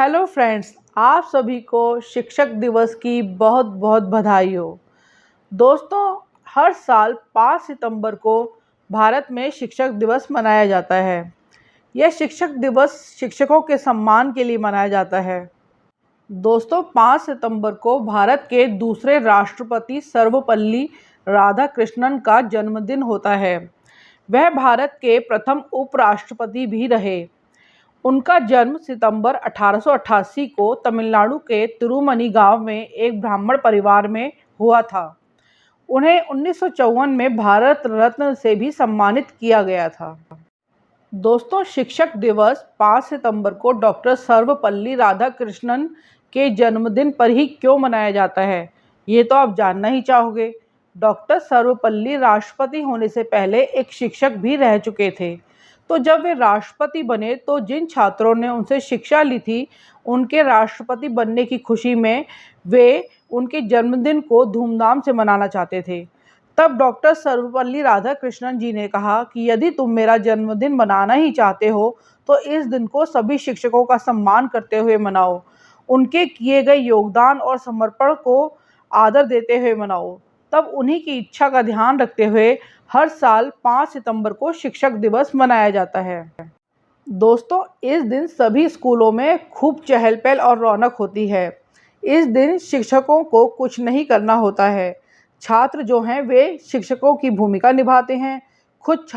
Hello friends, आप सभी को शिक्षक दिवस की बहुत बहुत बधाई हो। दोस्तों, हर साल 5 सितंबर को भारत में शिक्षक दिवस मनाया जाता है। यह शिक्षक दिवस शिक्षकों के सम्मान के लिए मनाया जाता है। दोस्तों, 5 सितंबर को भारत के दूसरे राष्ट्रपति सर्वपल्ली राधाकृष्णन का जन्मदिन होता है। वह भारत के प्रथम उपराष्ट्रपति भी रहे। उनका जन्म सितंबर 1888 को तमिलनाडु के तिरुमनी गांव में एक ब्राह्मण परिवार में हुआ था। उन्हें 1954 में भारत रत्न से भी सम्मानित किया गया था। दोस्तों, शिक्षक दिवस 5 सितंबर को डॉक्टर सर्वपल्ली राधाकृष्णन के जन्मदिन पर ही क्यों मनाया जाता है, ये तो आप जानना ही चाहोगे। डॉक्टर सर्वपल्ली राष्ट्रपति होने से पहले एक शिक्षक भी रह चुके थे। तो जब वे राष्ट्रपति बने तो जिन छात्रों ने उनसे शिक्षा ली थी, उनके राष्ट्रपति बनने की खुशी में वे उनके जन्मदिन को धूमधाम से मनाना चाहते थे। तब डॉक्टर सर्वपल्ली राधाकृष्णन जी ने कहा कि यदि तुम मेरा जन्मदिन मनाना ही चाहते हो तो इस दिन को सभी शिक्षकों का सम्मान करते हुए मनाओ, उनके किए गए योगदान और समर्पण को आदर देते हुए मनाओ। तब उन्हीं की इच्छा का ध्यान रखते हुए हर साल 5 सितंबर को शिक्षक दिवस मनाया जाता है। दोस्तों, इस दिन सभी स्कूलों में खूब चहल पहल और रौनक होती है। इस दिन शिक्षकों को कुछ नहीं करना होता है। छात्र जो हैं वे शिक्षकों की भूमिका निभाते हैं। कुछ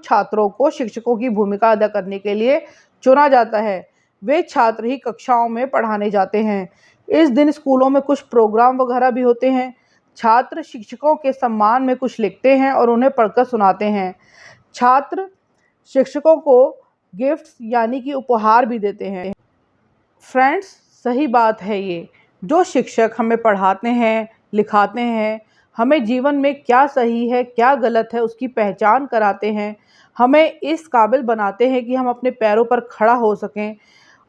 छात्रों को शिक्षकों की भूमिका अदा करने के लिए चुना जाता है। वे छात्र ही कक्षाओं में पढ़ाने जाते हैं। इस दिन स्कूलों में कुछ प्रोग्राम वगैरह भी होते हैं। छात्र शिक्षकों के सम्मान में कुछ लिखते हैं और उन्हें पढ़कर सुनाते हैं। छात्र शिक्षकों को गिफ्ट्स यानी कि उपहार भी देते हैं। फ्रेंड्स, सही बात है ये। जो शिक्षक हमें पढ़ाते हैं, लिखाते हैं, हमें जीवन में क्या सही है क्या गलत है उसकी पहचान कराते हैं, हमें इस काबिल बनाते हैं कि हम अपने पैरों पर खड़ा हो सकें,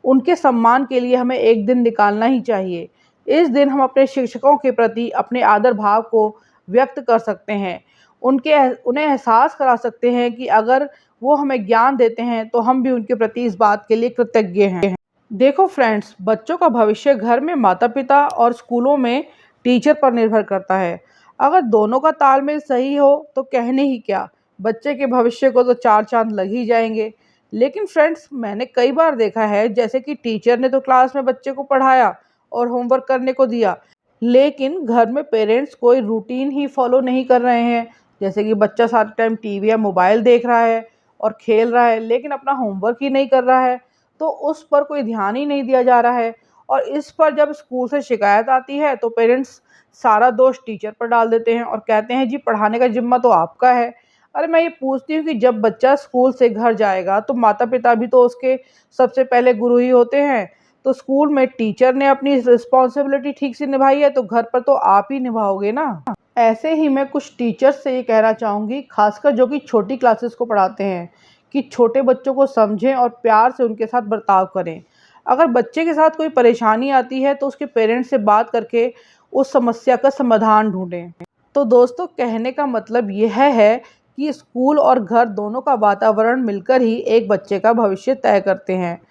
उनके सम्मान के लिए हमें एक दिन निकालना ही चाहिए। इस दिन हम अपने शिक्षकों के प्रति अपने आदर भाव को व्यक्त कर सकते हैं। उन्हें एहसास करा सकते हैं कि अगर वो हमें ज्ञान देते हैं तो हम भी उनके प्रति इस बात के लिए कृतज्ञ हैं। देखो फ्रेंड्स, बच्चों का भविष्य घर में माता पिता और स्कूलों में टीचर पर निर्भर करता है। अगर दोनों का तालमेल सही हो तो कहने ही क्या, बच्चे के भविष्य को तो चार चांद लग ही जाएंगे। लेकिन फ्रेंड्स, मैंने कई बार देखा है जैसे कि टीचर ने तो क्लास में बच्चे को पढ़ाया और होमवर्क करने को दिया, लेकिन घर में पेरेंट्स कोई रूटीन ही फॉलो नहीं कर रहे हैं। जैसे कि बच्चा सारा टाइम टीवी या मोबाइल देख रहा है और खेल रहा है, लेकिन अपना होमवर्क ही नहीं कर रहा है, तो उस पर कोई ध्यान ही नहीं दिया जा रहा है। और इस पर जब स्कूल से शिकायत आती है तो पेरेंट्स सारा दोष टीचर पर डाल देते हैं और कहते हैं जी पढ़ाने का जिम्मा तो आपका है। अरे मैं ये पूछती हूँ कि जब बच्चा स्कूल से घर जाएगा तो माता पिता भी तो उसके सबसे पहले गुरु ही होते हैं। तो स्कूल में टीचर ने अपनी रिस्पॉन्सिबिलिटी ठीक से निभाई है तो घर पर तो आप ही निभाओगे ना। ऐसे ही मैं कुछ टीचर्स से ये कहना चाहूँगी, खासकर जो कि छोटी क्लासेस को पढ़ाते हैं, कि छोटे बच्चों को समझें और प्यार से उनके साथ बर्ताव करें। अगर बच्चे के साथ कोई परेशानी आती है तो उसके पेरेंट्स से बात करके उस समस्या का समाधान ढूंढें। तो दोस्तों, कहने का मतलब यह है कि स्कूल और घर दोनों का वातावरण मिलकर ही एक बच्चे का भविष्य तय करते हैं।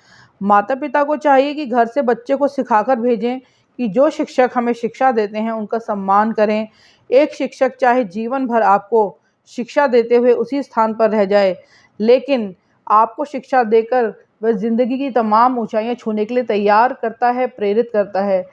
माता पिता को चाहिए कि घर से बच्चे को सिखाकर भेजें कि जो शिक्षक हमें शिक्षा देते हैं उनका सम्मान करें। एक शिक्षक चाहे जीवन भर आपको शिक्षा देते हुए उसी स्थान पर रह जाए, लेकिन आपको शिक्षा देकर वह ज़िंदगी की तमाम ऊंचाइयां छूने के लिए तैयार करता है, प्रेरित करता है।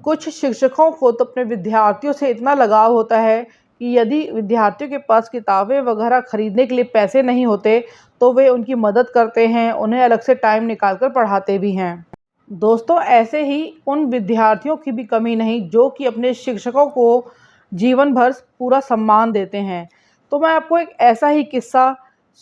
कुछ शिक्षकों को तो अपने विद्यार्थियों से इतना लगाव होता है कि यदि विद्यार्थियों के पास किताबें वगैरह खरीदने के लिए पैसे नहीं होते तो वे उनकी मदद करते हैं, उन्हें अलग से टाइम निकाल कर पढ़ाते भी हैं। दोस्तों, ऐसे ही उन विद्यार्थियों की भी कमी नहीं जो कि अपने शिक्षकों को जीवन भर पूरा सम्मान देते हैं। तो मैं आपको एक ऐसा ही किस्सा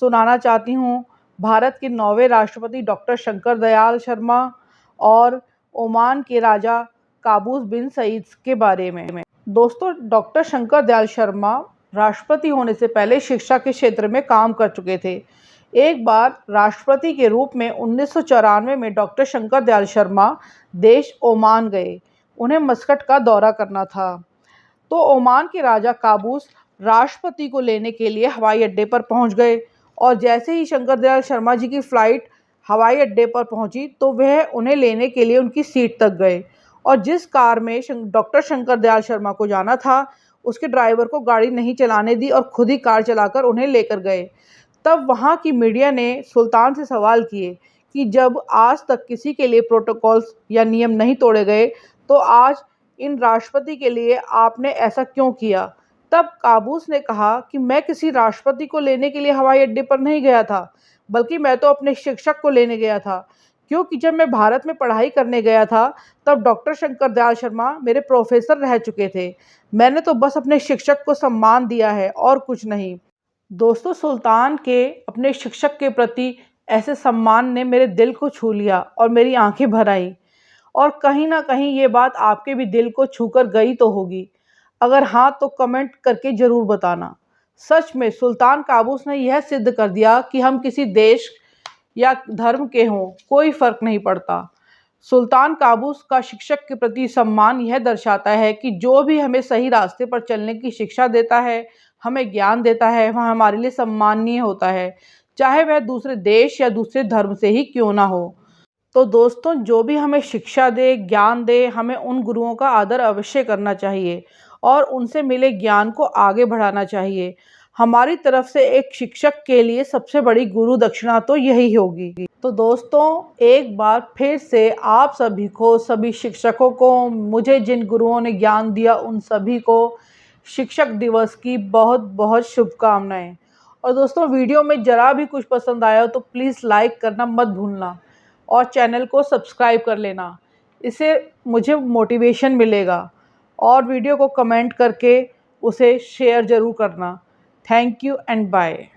सुनाना चाहती हूँ, भारत के 9वें राष्ट्रपति डॉक्टर शंकर दयाल शर्मा और ओमान के राजा काबूस बिन सईद के बारे में। दोस्तों, डॉक्टर शंकर दयाल शर्मा राष्ट्रपति होने से पहले शिक्षा के क्षेत्र में काम कर चुके थे। एक बार राष्ट्रपति के रूप में 1994 में डॉक्टर शंकर दयाल शर्मा देश ओमान गए। उन्हें मस्कट का दौरा करना था। तो ओमान के राजा काबूस राष्ट्रपति को लेने के लिए हवाई अड्डे पर पहुंच गए और जैसे ही शंकर दयाल शर्मा जी की फ़्लाइट हवाई अड्डे पर पहुंची तो वह उन्हें लेने के लिए उनकी सीट तक गए और जिस कार में डॉक्टर शंकर दयाल शर्मा को जाना था, उसके ड्राइवर को गाड़ी नहीं चलाने दी और खुद ही कार चलाकर उन्हें लेकर गए। तब वहाँ की मीडिया ने सुल्तान से सवाल किए कि जब आज तक किसी के लिए प्रोटोकॉल्स या नियम नहीं तोड़े गए, तो आज इन राष्ट्रपति के लिए आपने ऐसा क्यों किया? तब काबूस ने कहा कि मैं किसी राष्ट्रपति को लेने के लिए हवाई अड्डे पर नहीं गया था, बल्कि मैं तो अपने शिक्षक को लेने गया था। क्योंकि जब मैं भारत में पढ़ाई करने गया था, तब डॉक्टर शंकर दयाल शर्मा मेरे प्रोफेसर रह चुके थे। मैंने तो बस अपने शिक्षक को सम्मान दिया है और कुछ नहीं। दोस्तों, सुल्तान के अपने शिक्षक के प्रति ऐसे सम्मान ने मेरे दिल को छू लिया और मेरी आंखें भर आई। और कहीं ना कहीं ये बात आपके भी दिल को छूकर गई तो होगी। अगर हाँ, तो कमेंट करके ज़रूर बताना। सच में सुल्तान काबूस ने यह सिद्ध कर दिया कि हम किसी देश या धर्म के हों, कोई फ़र्क नहीं पड़ता। सुल्तान काबूस का शिक्षक के प्रति सम्मान यह दर्शाता है कि जो भी हमें सही रास्ते पर चलने की शिक्षा देता है, हमें ज्ञान देता है, वह हमारे लिए सम्माननीय होता है, चाहे वह दूसरे देश या दूसरे धर्म से ही क्यों ना हो। तो दोस्तों, जो भी हमें शिक्षा दे, ज्ञान दे, हमें उन गुरुओं का आदर अवश्य करना चाहिए और उनसे मिले ज्ञान को आगे बढ़ाना चाहिए। हमारी तरफ से एक शिक्षक के लिए सबसे बड़ी गुरु दक्षिणा तो यही होगी। तो दोस्तों, एक बार फिर से आप सभी को, सभी शिक्षकों को, मुझे जिन गुरुओं ने ज्ञान दिया उन सभी को शिक्षक दिवस की बहुत बहुत शुभकामनाएं। और दोस्तों, वीडियो में ज़रा भी कुछ पसंद आया हो तो प्लीज़ लाइक करना मत भूलना और चैनल को सब्सक्राइब कर लेना। इससे मुझे मोटिवेशन मिलेगा। और वीडियो को कमेंट करके उसे शेयर ज़रूर करना। Thank you and bye.